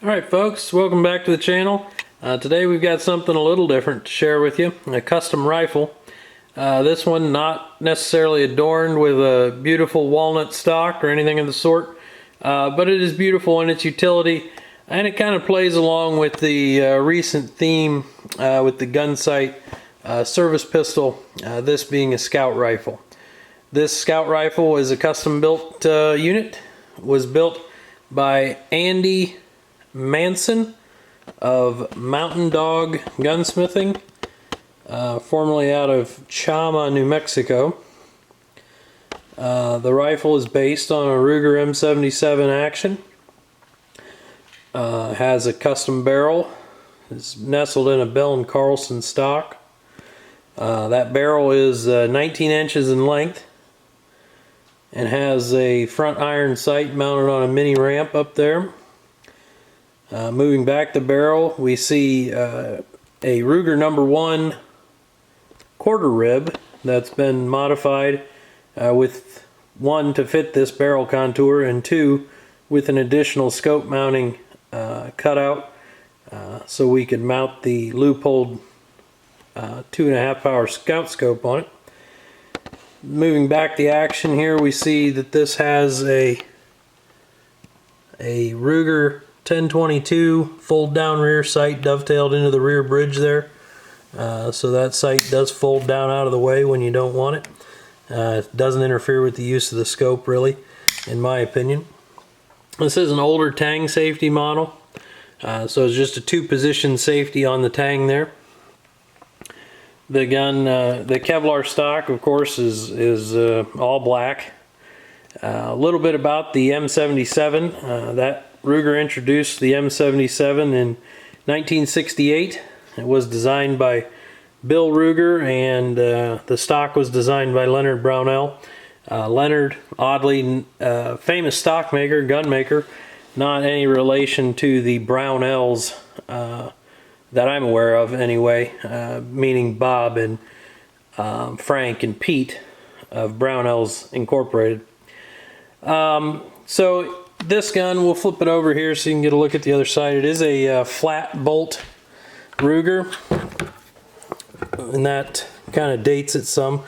Alright folks, welcome back to the channel. Today we've got something a little different to share with you, a custom rifle. This one not necessarily adorned with a beautiful walnut stock or anything of the sort, but it is beautiful in its utility, and it kind of plays along with the recent theme with the gun sight service pistol, this being a scout rifle. This scout rifle is a custom built unit. It was built by Andy Manson of MountainDog Gunsmithing, formerly out of Chama, New Mexico. The rifle is based on a Ruger M77 action. Has a custom barrel. It's nestled in a Bell & Carlson stock. That barrel is 19 inches in length and has a front iron sight mounted on a mini ramp up there. Moving back the barrel, we see a Ruger #1 quarter rib that's been modified with one to fit this barrel contour and two with an additional scope mounting cutout so we could mount the Leupold 2.5 power scout scope on it. Moving back the action here, we see that this has a Ruger 1022 fold down rear sight dovetailed into the rear bridge there, so that sight does fold down out of the way when you don't want it. It doesn't interfere with the use of the scope really, in my opinion. This is an older tang safety model, so it's just a 2-position safety on the tang there. The gun, the Kevlar stock, of course, is all black. A little bit about the M77. That Ruger introduced the M77 in 1968. It was designed by Bill Ruger, and the stock was designed by Leonard Brownell. Leonard, oddly, famous stock maker, gun maker, not any relation to the Brownells that I'm aware of anyway, meaning Bob and Frank and Pete of Brownells Incorporated. So this gun, we'll flip it over here so you can get a look at the other side. It is a flat bolt Ruger, and that kind of dates it some.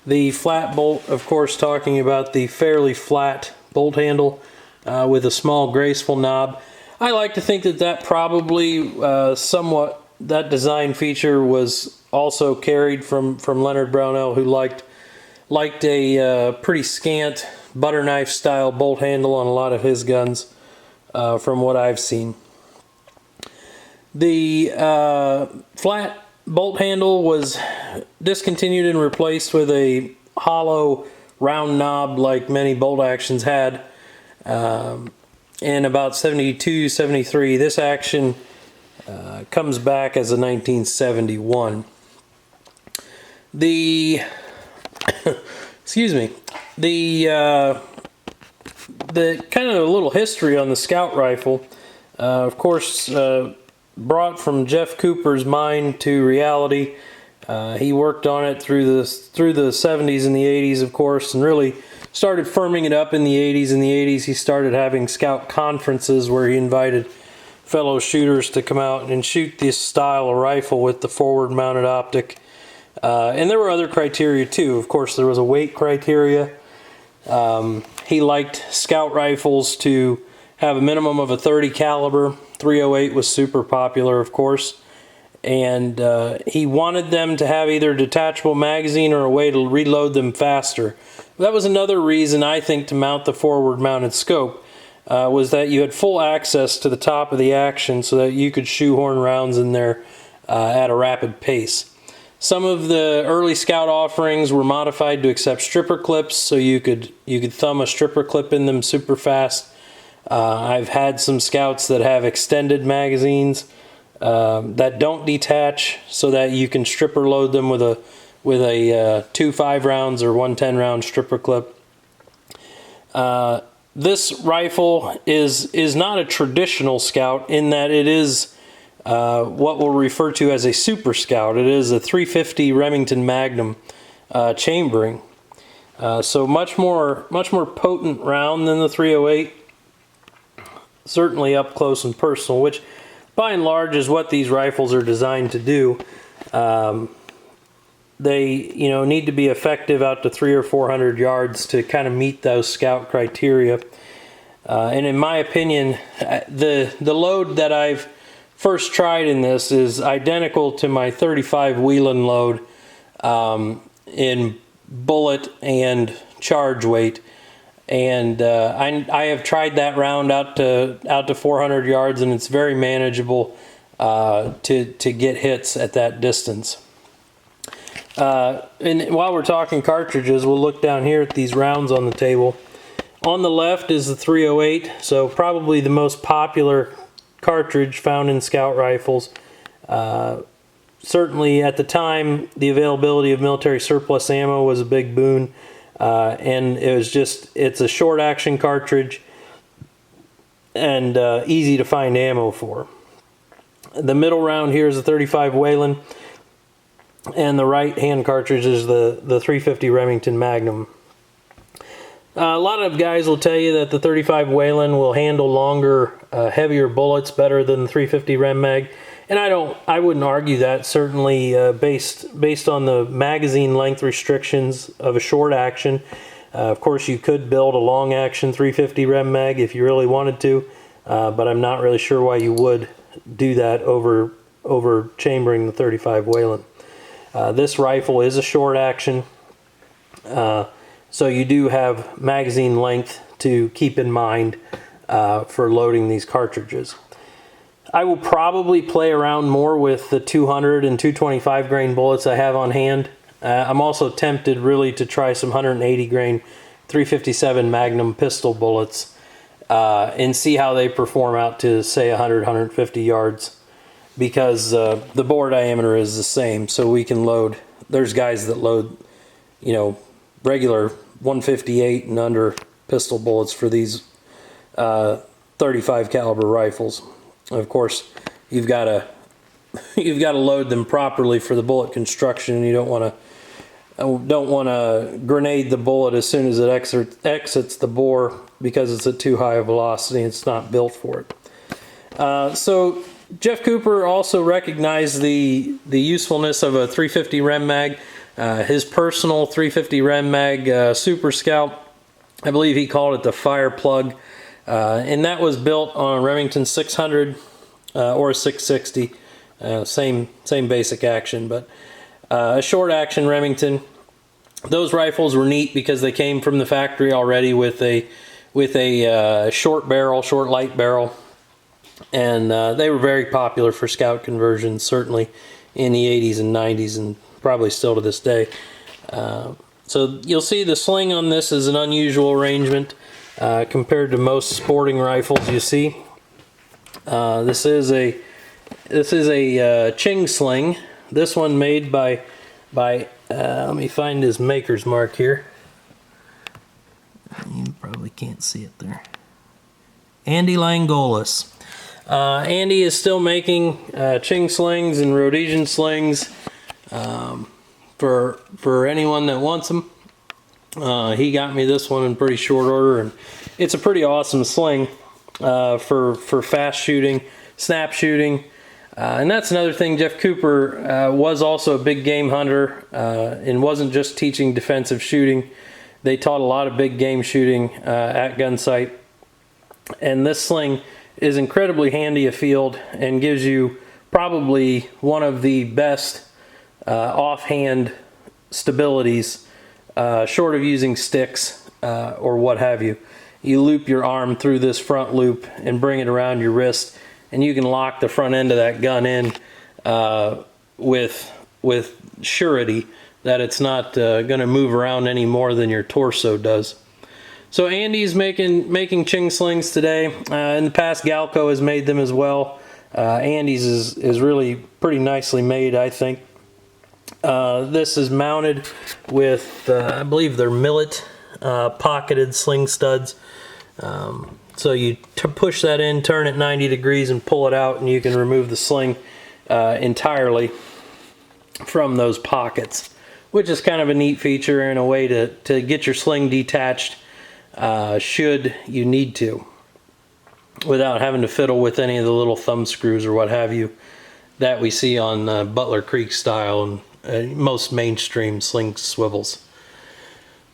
The flat bolt, of course, talking about the fairly flat bolt handle with a small graceful knob. I like to think that that probably somewhat, that design feature was also carried from Leonard Brownell, who liked a pretty scant butter knife style bolt handle on a lot of his guns, from what I've seen. The flat bolt handle was discontinued and replaced with a hollow round knob like many bolt actions had in about 72, 73. This action comes back as a 1971. The excuse me. The kind of a little history on the scout rifle, of course, brought from Jeff Cooper's mind to reality. He worked on it through the 70s and the 80s, of course, and really started firming it up in the 80s. In the 80s, he started having scout conferences where he invited fellow shooters to come out and shoot this style of rifle with the forward mounted optic. And there were other criteria too. Of course, there was a weight criteria. He liked scout rifles to have a minimum of a 30 caliber. 308 was super popular, of course. And he wanted them to have either a detachable magazine or a way to reload them faster. That was another reason, I think, to mount the forward mounted scope, was that you had full access to the top of the action so that you could shoehorn rounds in there at a rapid pace. Some of the early scout offerings were modified to accept stripper clips, so you could thumb a stripper clip in them super fast. I've had some scouts that have extended magazines that don't detach, so that you can stripper load them with a 2 5 rounds or 1 10 round stripper clip. This rifle is not a traditional scout in that it is what we'll refer to as a super scout. It is a 350 Remington Magnum chambering, so much more potent round than the 308. certainly up close and personal, which by and large is what these rifles are designed to do. They, you know, need to be effective out to 300 or 400 yards to kind of meet those scout criteria. And in my opinion, the load that I've first tried in this is identical to my 35 Whelen load in bullet and charge weight. And I have tried that round out to 400 yards, and it's very manageable to get hits at that distance. And while we're talking cartridges, we'll look down here at these rounds on the table. On the left is the 308, so probably the most popular cartridge found in scout rifles. Certainly at the time, the availability of military surplus ammo was a big boon, and it's a short action cartridge and easy to find ammo for. The middle round here is a 35 Whelen, and the right hand cartridge is the 350 Remington Magnum. A lot of guys will tell you that the 35 Whelen will handle longer, heavier bullets better than the 350 Rem Mag, and I wouldn't argue that. Certainly, based on the magazine length restrictions of a short action. Of course, you could build a long action 350 Rem Mag if you really wanted to, but I'm not really sure why you would do that over chambering the 35 Whelen. This rifle is a short action. So you do have magazine length to keep in mind for loading these cartridges. I will probably play around more with the 200 and 225 grain bullets I have on hand. I'm also tempted really to try some 180 grain 357 Magnum pistol bullets and see how they perform out to, say, 100, 150 yards, because the bore diameter is the same, so we can load. There's guys that load, you know, regular 158 and under pistol bullets for these 35 caliber rifles. Of course, you've got to load them properly for the bullet construction, and you don't want to grenade the bullet as soon as it exits the bore, because it's at too high a velocity and it's not built for it. So Jeff Cooper also recognized the usefulness of a 350 Rem Mag. His personal 350 Rem Mag Super Scout, I believe he called it the fire plug, and that was built on a Remington 600 or a 660, same basic action, but a short action Remington. Those rifles were neat because they came from the factory already with a short light barrel, and they were very popular for scout conversions, certainly in the 80s and 90s, and probably still to this day. So you'll see the sling on this is an unusual arrangement compared to most sporting rifles you see. This is a Ching Sling. This one made by let me find his maker's mark here. You probably can't see it there. Andy Langolis. Andy is still making Ching Slings and Rhodesian slings for anyone that wants them. He got me this one in pretty short order, and it's a pretty awesome sling for fast shooting, snap shooting. And that's another thing. Jeff Cooper was also a big game hunter and wasn't just teaching defensive shooting. They taught a lot of big game shooting at Gunsight. And this sling is incredibly handy afield and gives you probably one of the best offhand stabilities, short of using sticks or what have you. You loop your arm through this front loop and bring it around your wrist, and you can lock the front end of that gun in with surety that it's not going to move around any more than your torso does. So Andy's making Ching Slings today. In the past, Galco has made them as well. Andy's is really pretty nicely made, I think. This is mounted with, I believe they're millet pocketed sling studs. So you push that in, turn it 90 degrees, and pull it out, and you can remove the sling entirely from those pockets, which is kind of a neat feature and a way to get your sling detached should you need to. without having to fiddle with any of the little thumb screws or what have you that we see on Butler Creek style and most mainstream sling swivels.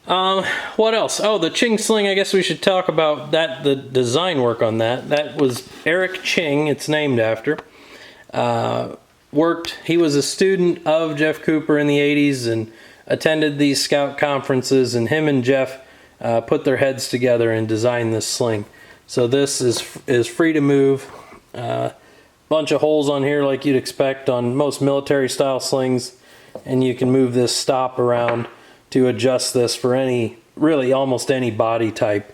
What else? Oh, the Ching Sling, I guess we should talk about that, the design work on that. That was Eric Ching, it's named after. He was a student of Jeff Cooper in the 80s and attended these scout conferences, and him and Jeff put their heads together and designed this sling. So this is free to move. Bunch of holes on here like you'd expect on most military style slings, and you can move this stop around to adjust this for really almost any body type,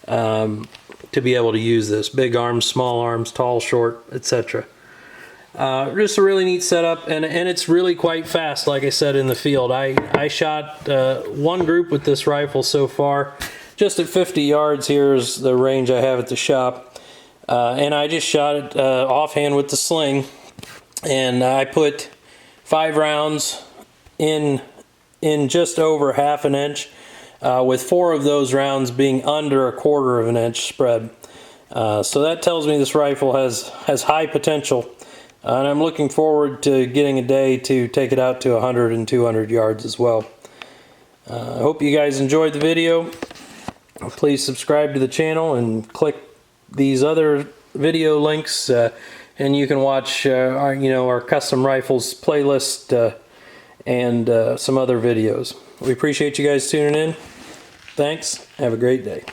to be able to use this. Big arms, small arms, tall, short, etc. Just a really neat setup, and it's really quite fast, like I said, in the field. I shot one group with this rifle so far. Just at 50 yards, here's the range I have at the shop. And I just shot it offhand with the sling, and I put 5 rounds in just over half an inch, with 4 of those rounds being under 1/4 of an inch spread. So that tells me this rifle has high potential, and I'm looking forward to getting a day to take it out to 100 and 200 yards as well. I hope you guys enjoyed the video. Please subscribe to the channel and click these other video links, and you can watch our custom rifles playlist and some other videos. We appreciate you guys tuning in. Thanks. Have a great day.